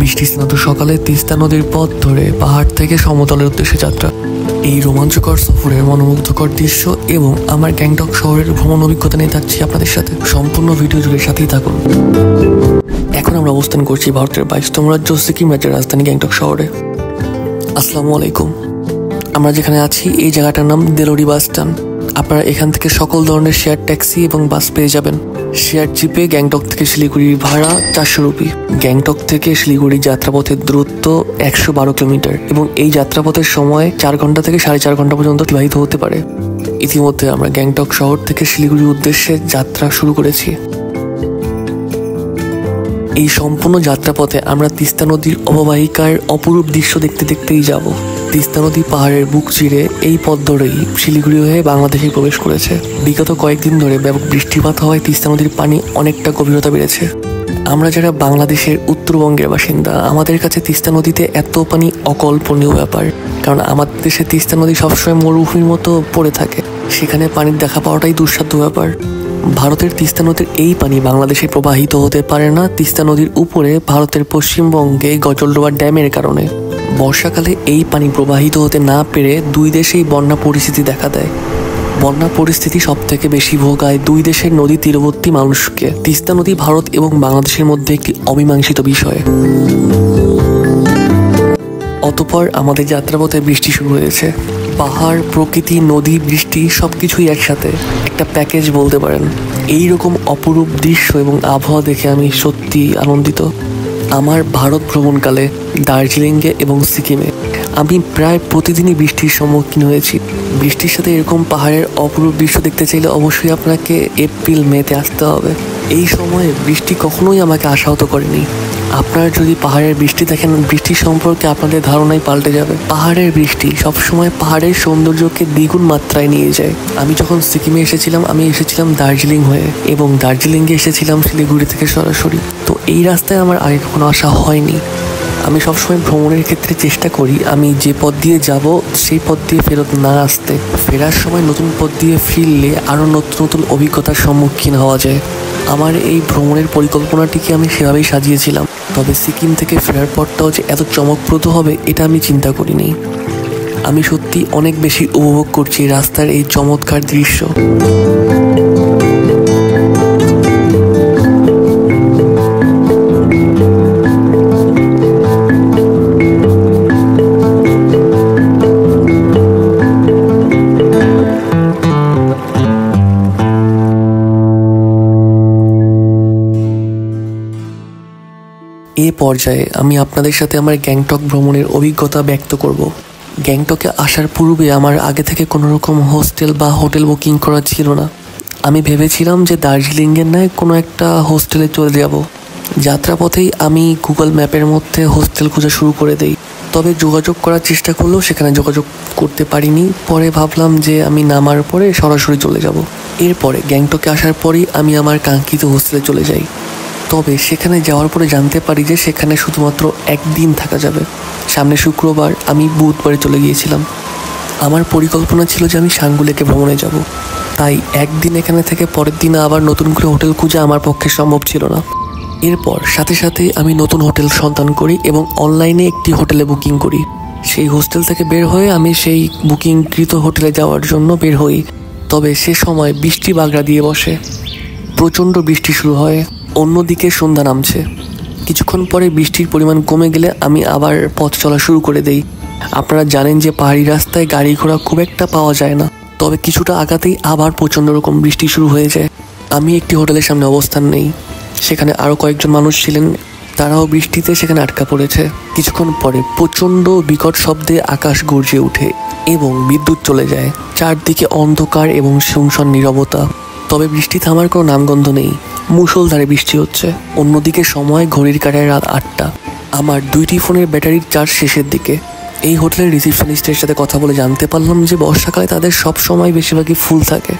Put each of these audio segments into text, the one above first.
বৃষ্টি স্নাত সকালে তিস্তা নদীর পথ ধরে পাহাড় থেকে সমতলের উদ্দেশ্যে যাত্রা। এই রোমাঞ্চকর সফরের মনোমুগ্ধকর দৃশ্য এবং আমার গ্যাংটক শহরের ভ্রমণ অভিজ্ঞতা নিয়ে থাকছি আপনাদের সাথে। সম্পূর্ণ ভিডিও জুড়ে সাথেই থাকুন। এখন আমরা অবস্থান করছি ভারতের 22তম রাজ্য সিকিম রাজ্যের রাজধানী গ্যাংটক শহরে। আসসালামু আলাইকুম। আমরা যেখানে আছি এই জায়গাটার নাম দেলোরি বাস স্ট্যান্ড। আপনারা এখান থেকে সকল ধরনের শেয়ার ট্যাক্সি এবং বাস পেয়ে যাবেন। শেয়ার জিপে গ্যাংটক থেকে শিলিগুড়ির ভাড়া 400 রুপি। গ্যাংটক থেকে শিলিগুড়ি যাত্রাপথের দূরত্ব 112 কিলোমিটার এবং এই যাত্রাপথের সময় 4 ঘন্টা থেকে 4.5 ঘন্টা পর্যন্ত অতিবাহিত হতে পারে। ইতিমধ্যে আমরা গ্যাংটক শহর থেকে শিলিগুড়ির উদ্দেশ্যে যাত্রা শুরু করেছি। এই সম্পূর্ণ যাত্রাপথে আমরা তিস্তা নদীর অববাহিকার অপরূপ দৃশ্য দেখতে দেখতেই যাব। তিস্তা নদী পাহাড়ের বুক চিরে এই পথ ধরেই শিলিগুড়ি হয়ে বাংলাদেশে প্রবেশ করেছে। বিগত কয়েকদিন ধরে ব্যাপক বৃষ্টিপাত হওয়ায় তিস্তা নদীর পানি অনেকটা গভীরতা বেড়েছে। আমরা যারা বাংলাদেশের উত্তরবঙ্গের বাসিন্দা, আমাদের কাছে তিস্তা নদীতে এত পানি অকল্পনীয় ব্যাপার। কারণ আমাদের দেশে তিস্তা নদী সবসময় মরুভূমির মতো পড়ে থাকে, সেখানে পানির দেখা পাওয়াটাই দুঃসাধ্য ব্যাপার। ভারতের তিস্তা নদীর এই পানি বাংলাদেশে প্রবাহিত হতে পারে না তিস্তা নদীর উপরে ভারতের পশ্চিমবঙ্গে গজলডোবা ড্যামের কারণে। বর্ষাকালে এই পানি প্রবাহিত হতে না পেরে দুই দেশেই বন্যা পরিস্থিতি দেখা দেয়। বন্যা পরিস্থিতি সব থেকে বেশি ভোগায় দুই দেশের নদী তীরবর্তী মানুষকে। তিস্তা নদী ভারত এবং বাংলাদেশের মধ্যে একটি অমীমাংসিত বিষয়। অতঃপর আমাদের যাত্রাপথে বৃষ্টি শুরু হয়েছে। পাহাড়, প্রকৃতি, নদী, বৃষ্টি সবকিছুই একসাথে, একটা প্যাকেজ বলতে পারেন। এইরকম অপরূপ দৃশ্য এবং আবহাওয়া দেখে আমি সত্যি আনন্দিত। আমার ভারত ভ্রমণকালে দার্জিলিংয়ে এবং সিকিমে আমি প্রায় প্রতিদিনই বৃষ্টির সম্মুখীন হয়েছি। বৃষ্টির সাথে এরকম পাহাড়ের অপরূপ দৃশ্য দেখতে চাইলে অবশ্যই আপনাকে এপ্রিল মেতে আসতে হবে। এই সময়ে বৃষ্টি কখনোই আমাকে আশাহত করেনি। আপনারা যদি পাহাড়ের বৃষ্টি দেখেন, বৃষ্টির সম্পর্কে আপনাদের ধারণাই পাল্টে যাবে। পাহাড়ের বৃষ্টি সবসময় পাহাড়ের সৌন্দর্যকে দ্বিগুণ মাত্রায় নিয়ে যায়। আমি যখন সিকিমে এসেছিলাম, আমি এসেছিলাম দার্জিলিং হয়ে এবং দার্জিলিংয়ে এসেছিলাম শিলিগুড়ি থেকে সরাসরি। তো এই রাস্তায় আমার আগে কখনো আসা হয়নি। আমি সবসময় ভ্রমণের ক্ষেত্রে চেষ্টা করি আমি যে পথ দিয়ে যাব সেই পথ দিয়ে ফেরত না আসতে। ফেরার সময় নতুন পথ দিয়ে ফিরলে আরও নতুন নতুন অভিজ্ঞতার সম্মুখীন হওয়া যায়। আমার এই ভ্রমণের পরিকল্পনাটিকে আমি সেভাবেই সাজিয়েছিলাম, তবে সিকিম থেকে ফেরার পরটাও যে এত চমকপ্রদ হবে এটা আমি চিন্তা করিনি। আমি সত্যি অনেক বেশি উপভোগ করছি রাস্তার এই চমৎকার দৃশ্য। এ পর্যায়ে আমি আপনাদের সাথে আমার গ্যাংটক ভ্রমণের অভিজ্ঞতা ব্যক্ত করব। গ্যাংটকে আসার পূর্বে আমার আগে থেকে কোনো রকম হোস্টেল বা হোটেল বুকিং করা ছিল না। আমি ভেবেছিলাম যে দার্জিলিংয়ের নয় কোনো একটা হোস্টেলে চলে যাব। যাত্রাপথেই আমি গুগল ম্যাপের মধ্যে হোস্টেল খোঁজা শুরু করে দেই, তবে যোগাযোগ করার চেষ্টা করলেও সেখানে যোগাযোগ করতে পারিনি। পরে ভাবলাম যে আমি নামার পরে সরাসরি চলে যাব। এরপরে গ্যাংটকে আসার পরেই আমি আমার কাঙ্ক্ষিত হোস্টেলে চলে যাই। তবে সেখানে যাওয়ার পরে জানতে পারি যে সেখানে শুধুমাত্র একদিন থাকা যাবে। সামনে শুক্রবার, আমি বুধবারে চলে গিয়েছিলাম। আমার পরিকল্পনা ছিল যে আমি সাঙ্গুলেকে ভ্রমণে যাব, তাই একদিন এখানে থেকে পরের দিন আবার নতুন করে হোটেল খুঁজে আমার পক্ষে সম্ভব ছিল না। এরপর সাথে সাথে আমি নতুন হোটেল সন্ধান করি এবং অনলাইনে একটি হোটেলে বুকিং করি। সেই হোস্টেল থেকে বের হয়ে আমি সেই বুকিংকৃত হোটেলে যাওয়ার জন্য বের হই। তবে সে সময় বৃষ্টি বাগড়া দিয়ে বসে, প্রচণ্ড বৃষ্টি শুরু হয়। অন্যদিকে সন্ধ্যা নামছে। কিছুক্ষণ পরে বৃষ্টির পরিমাণ কমে গেলে আমি আবার পথ চলা শুরু করে দেই। আপনারা জানেন যে পাহাড়ি রাস্তায় গাড়ি ঘোড়া খুব একটা পাওয়া যায় না, তবে কিছুটা আগাতেই আবার প্রচণ্ড রকম বৃষ্টি শুরু হয়ে যায়। আমি একটি হোটেলের সামনে অবস্থান নেই। সেখানে আরও কয়েকজন মানুষ ছিলেন, তারাও বৃষ্টিতে সেখানে আটকা পড়েছে। কিছুক্ষণ পরে প্রচণ্ড বিকট শব্দে আকাশ গর্জে ওঠে এবং বিদ্যুৎ চলে যায়। চারদিকে অন্ধকার এবং শুনশান নীরবতা। তবে বৃষ্টি থামার কোনো নামগন্ধ নেই। মুষলধারে বৃষ্টি হচ্ছে। অন্যদিকে সময় ঘড়ির কাঁটায় রাত 8টা। আমার 2টি ফোনের ব্যাটারির চার্জ শেষের দিকে। এই হোটেলের রিসিপশনিস্টের সাথে কথা বলে জানতে পারলাম যে বর্ষাকালে তাদের সব সময় বেশিরভাগই ফুল থাকে।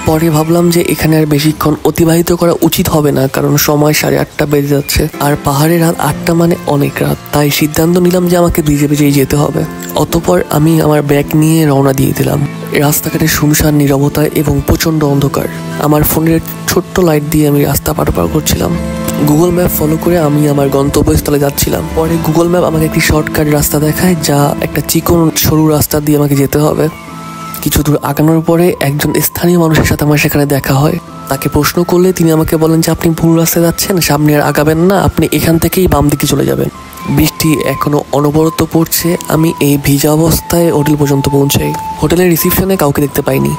পরে ভাবলাম যে এখানে আর বেশিক্ষণ অতিবাহিত করা উচিত হবে না, কারণ সময় 8:30 বেজে যাচ্ছে আর পাহাড়ে রাত 8টা মানে অনেক রাত। তাই সিদ্ধান্ত নিলাম যে আমাকে ভিজে ভিজেই যেতে হবে। অতঃপর আমি আমার ব্যাগ নিয়ে রওনা দিয়ে দিলাম। রাস্তাঘাটে শুনশান নীরবতা এবং প্রচণ্ড অন্ধকার। আমার ফোনের ছোট্ট লাইট দিয়ে আমি রাস্তা পার করছিলাম। গুগল ম্যাপ ফলো করে আমি আমার গন্তব্যস্থলে যাচ্ছিলাম। পরে গুগল ম্যাপ আমাকে একটি শর্টকাট রাস্তা দেখায়, যা একটা চিকন সরু রাস্তা দিয়ে আমাকে যেতে হবে। কিছু দূর আগানোর পরে একজন স্থানীয় মানুষের সাথে আমার সেখানে দেখা হয়। তাকে প্রশ্ন করলে তিনি আমাকে বলেন যে আপনি ভুল রাস্তায় যাচ্ছেন, সামনে আর আগাবেন না, আপনি এখান থেকেই বাম দিকে চলে যাবেন। বৃষ্টি এখনো অনবরত পড়ছে। আমি এই ভিজা অবস্থায় হোটেল পর্যন্ত পৌঁছাই। হোটেলের রিসিপশনে কাউকে দেখতে পাইনি।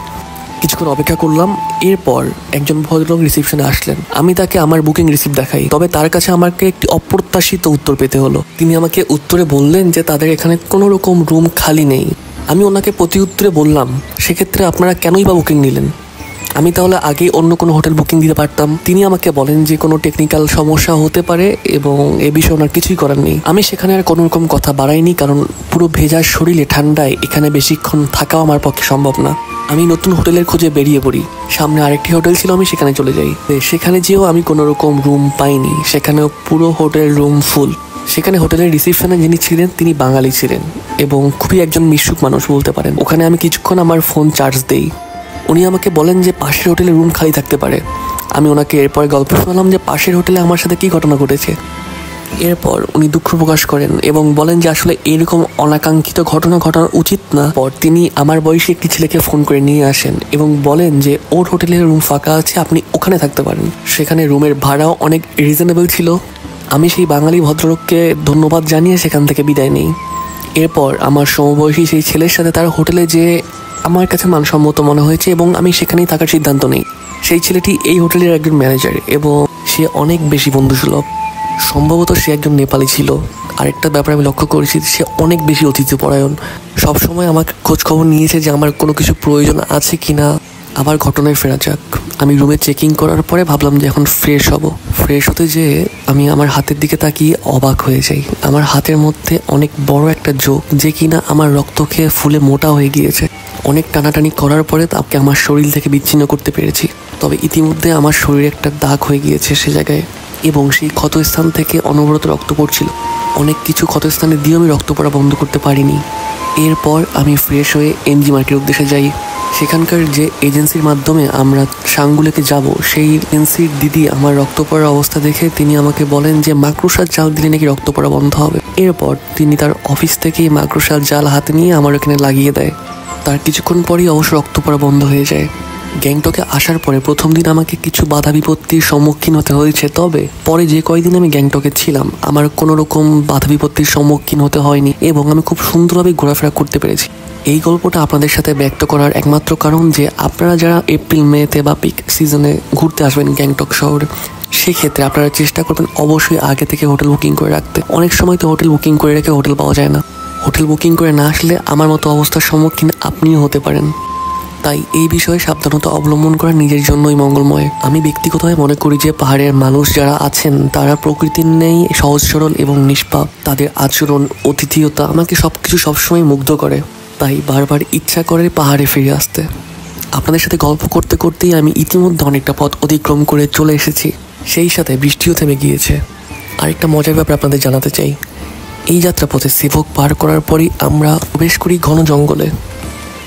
কিছুক্ষণ অপেক্ষা করলাম। এরপর একজন ভদ্রলোক রিসিপশনে আসলেন। আমি তাকে আমার বুকিং রিসিপ্ট দেখাই, তবে তার কাছে আমাকে একটি অপ্রত্যাশিত উত্তর পেতে হলো। তিনি আমাকে উত্তরে বললেন যে তাদের এখানে কোনো রকম রুম খালি নেই। আমি ওনাকে প্রতি উত্তরে বললাম, সেক্ষেত্রে আপনারা কেনই বা বুকিং নিলেন? আমি তাহলে আগেই অন্য কোনো হোটেল বুকিং দিতে পারতাম। তিনি আমাকে বলেন যে কোনো টেকনিক্যাল সমস্যা হতে পারে এবং এ বিষয়ে ওনার কিছুই করার নেই। আমি সেখানে আর কোনো রকম কথা বাড়াইনি, কারণ পুরো ভেজা শরীরে ঠান্ডায় এখানে বেশিক্ষণ থাকাও আমার পক্ষে সম্ভব না। আমি নতুন হোটেলের খোঁজে বেরিয়ে পড়ি। সামনে আরেকটি হোটেল ছিল, আমি সেখানে চলে যাই। সেখানে যেও আমি কোনো রকম রুম পাইনি। সেখানেও পুরো হোটেল রুম ফুল। সেখানে হোটেলের রিসিপশনে যিনি ছিলেন তিনি বাঙালি ছিলেন এবং খুবই একজন মিশুক মানুষ বলতে পারেন। ওখানে আমি কিছুক্ষণ আমার ফোন চার্জ দেই। উনি আমাকে বলেন যে পাশের হোটেলে রুম খালি থাকতে পারে। আমি ওনাকে এরপরে গল্প শোনালাম যে পাশের হোটেলে আমার সাথে কী ঘটনা ঘটেছে। এরপর উনি দুঃখ প্রকাশ করেন এবং বলেন যে আসলে এরকম অনাকাঙ্ক্ষিত ঘটনা ঘটানো উচিত না। পর তিনি আমার বয়সী একটি ছেলেকে ফোন করে নিয়ে আসেন এবং বলেন যে ওর হোটেলের রুম ফাঁকা আছে, আপনি ওখানে থাকতে পারেন। সেখানে রুমের ভাড়াও অনেক রিজনেবল ছিল। আমি সেই বাঙালি ভদ্রলোককে ধন্যবাদ জানিয়ে সেখান থেকে বিদায় নিই। এরপর আমার সমবয়সী সেই ছেলের সাথে তার হোটেলে যে আমার কাছে মানসম্মত মনে হয়েছে এবং আমি সেখানেই থাকার সিদ্ধান্ত নিই। সেই ছেলেটি এই হোটেলের একজন ম্যানেজার এবং সে অনেক বেশি বন্ধুসুলভ। সম্ভবত সে একজন নেপালি ছিল। আরেকটা ব্যাপার আমি লক্ষ্য করেছি, সে অনেক বেশি অতিথিপরায়ণ। সবসময় আমাকে খোঁজ খবর নিয়েছে যে আমার কোনো কিছু প্রয়োজন আছে কি না। আবার ঘটনায় ফেরা যাক। আমি রুমে চেকিং করার পরে ভাবলাম যে এখন ফ্রেশ হব। ফ্রেশ হতে যেয়ে আমি আমার হাতের দিকে তাকিয়ে অবাক হয়ে যাই। আমার হাতের মধ্যে অনেক বড় একটা জোক, যে কিনা আমার রক্ত খেয়ে ফুলে মোটা হয়ে গিয়েছে। অনেক টানাটানি করার পরে তাকে আমার শরীর থেকে বিচ্ছিন্ন করতে পেরেছি। তবে ইতিমধ্যে আমার শরীরে একটা দাগ হয়ে গিয়েছে সে জায়গায় এবং সেই ক্ষতস্থান থেকে অনবরত রক্ত পড়ছিল। অনেক কিছু ক্ষতস্থানে দিয়ে আমি রক্ত পড়া বন্ধ করতে পারিনি। এরপর আমি ফ্রেশ হয়ে এমজি মার্কেটের উদ্দেশ্যে যাই। সেখানকার যে এজেন্সির মাধ্যমে আমরা সাঙ্গুলেকে যাব, সেই এজেন্সির দিদি আমার রক্ত পড়ার অবস্থা দেখে তিনি আমাকে বলেন যে মাকড়সার জাল দিলে নাকি রক্ত পড়া বন্ধ হবে। এরপর তিনি তার অফিস থেকেই মাকড়সার জাল হাতে নিয়ে আমার এখানে লাগিয়ে দেয়। তার কিছুক্ষণ পরেই অবশ্য রক্ত পড়া বন্ধ হয়ে যায়। গ্যাংটকে আসার পরে প্রথম দিন আমাকে কিছু বাধা বিপত্তির সম্মুখীন হতে হয়েছে, তবে পরে যে কয়েকদিন আমি গ্যাংটকে ছিলাম আমার কোনো রকম বাধা বিপত্তির সম্মুখীন হতে হয়নি এবং আমি খুব সুন্দরভাবে ঘোরাফেরা করতে পেরেছি। এই গল্পটা আপনাদের সাথে ব্যক্ত করার একমাত্র কারণ যে আপনারা যারা এপ্রিল মেতে বা পিক সিজনে ঘুরতে আসবেন গ্যাংটক শহরে, সেক্ষেত্রে আপনারা চেষ্টা করবেন অবশ্যই আগে থেকে হোটেল বুকিং করে রাখতে। অনেক সময় তো হোটেল বুকিং করে রেখে হোটেল পাওয়া যায় না। হোটেল বুকিং করে না আসলে আমার মতো অবস্থার সম্মুখীন আপনিও হতে পারেন। তাই এই বিষয়ে সাবধানতা অবলম্বন করা নিজের জন্যই মঙ্গলময়। আমি ব্যক্তিগতভাবে মনে করি যে পাহাড়ের মানুষ যারা আছেন তারা প্রকৃতির নেই সহজ সরল এবং নিষ্পাপ। তাদের আচরণ, অতিথিয়তা আমাকে সবকিছু সবসময় মুগ্ধ করে। তাই বারবার ইচ্ছা করে পাহাড়ে ফিরে আসতে। আপনাদের সাথে গল্প করতে করতেই আমি ইতিমধ্যে অনেকটা পথ অতিক্রম করে চলে এসেছি। সেই সাথে বৃষ্টিও থেমে গিয়েছে। আরেকটা মজার ব্যাপার আপনাদের জানাতে চাই, এই যাত্রাপথে সেভক পার করার পরই আমরা প্রবেশ করি ঘন জঙ্গলে।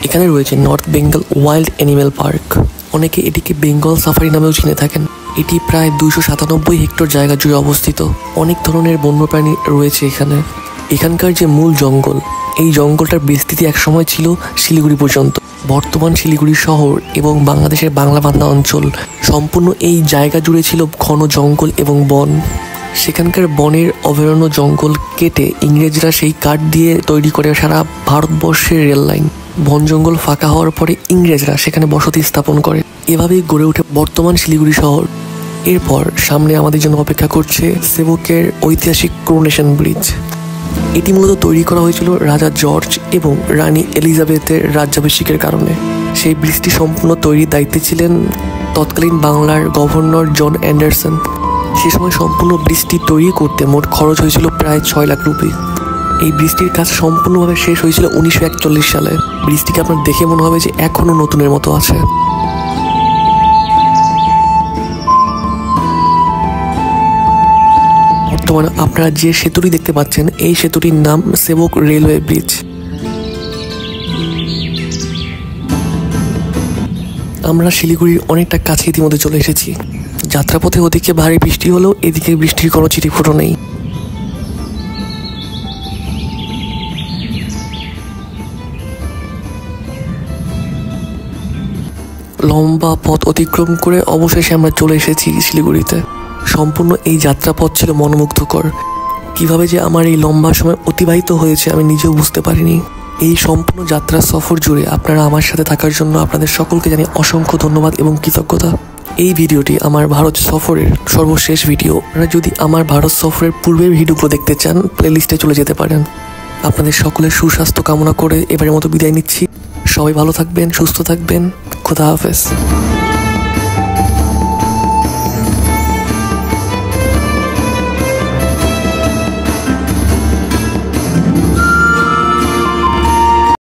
এখানে রয়েছে north Bengal wild animal park. অনেকে এটিকে বেঙ্গল সাফারি নামেও চিনে থাকেন। এটি প্রায় 297 হেক্টর জায়গা জুড়ে অবস্থিত। অনেক ধরনের বন্যপ্রাণী রয়েছে এখানে। এখানকার যে মূল জঙ্গল, এই জঙ্গলটার বিস্তৃতি একসময় ছিল শিলিগুড়ি পর্যন্ত। বর্তমান শিলিগুড়ি শহর এবং বাংলাদেশের বাংলাবান্ধা অঞ্চল সম্পূর্ণ এই জায়গা জুড়ে ছিল ঘন জঙ্গল এবং বন। সেখানকার বনের অভয়ারণ্য জঙ্গল কেটে ইংরেজরা সেই কাঠ দিয়ে তৈরি করে সারা ভারতবর্ষের রেল লাইন। বন জঙ্গল ফাঁকা হওয়ার পরে ইংরেজরা সেখানে বসতি স্থাপন করে। এভাবেই গড়ে ওঠে বর্তমান শিলিগুড়ি শহর। এরপর সামনে আমাদের জন্য অপেক্ষা করছে সেভকের ঐতিহাসিক করোনেশন ব্রিজ। এটি মূলত তৈরি করা হয়েছিল রাজা জর্জ এবং রানী এলিজাবেথের রাজ্যাভিষেকের কারণে। সেই ব্রিজটি সম্পূর্ণ তৈরির দায়িত্বে ছিলেন তৎকালীন বাংলার গভর্নর জন অ্যান্ডারসন। সে সময় সম্পূর্ণ ব্রিজটি তৈরি করতে মোট খরচ হয়েছিল প্রায় 6 লাখ রুপি। এই ব্রিজটির কাজ সম্পূর্ণভাবে শেষ হয়েছিল 1941 সালে। ব্রিজটিকে আপনার দেখে মনে হবে যে এখনও নতুনের মতো আছে। বর্তমানে আপনারা যে সেতুটি দেখতে পাচ্ছেন, এই সেতুটির নাম সেভক রেলওয়ে ব্রিজ। আমরা শিলিগুড়ির অনেকটা কাছে ইতিমধ্যে চলে এসেছি। যাত্রাপথে ওদিকে ভারী বৃষ্টি হলেও এদিকে বৃষ্টির কোনো চিঠিফোঁটো নেই। লম্বা পথ অতিক্রম করে অবশেষে আমরা চলে এসেছি শিলিগুড়িতে। সম্পূর্ণ এই যাত্রাপথ ছিল মনোমুগ্ধকর। কিভাবে যে আমার এই লম্বা সময় অতিবাহিত হয়েছে আমি নিজেও বুঝতে পারিনি। এই সম্পূর্ণ যাত্রা সফর জুড়ে আপনারা আমার সাথে থাকার জন্য আপনাদের সকলকে জানাই অসংখ্য ধন্যবাদ এবং কৃতজ্ঞতা। এই ভিডিওটি আমার ভারত সফরের সর্বশেষ ভিডিও। আপনারা যদি আমার ভারত সফরের পূর্বের ভিডিওগুলো দেখতে চান প্লেলিস্টে চলে যেতে পারেন। আপনাদের সকলের সুস্বাস্থ্য কামনা করে এবারের মতো বিদায় নিচ্ছি। সবাই ভালো থাকবেন, সুস্থ থাকবেন। খোদা হাফেজ।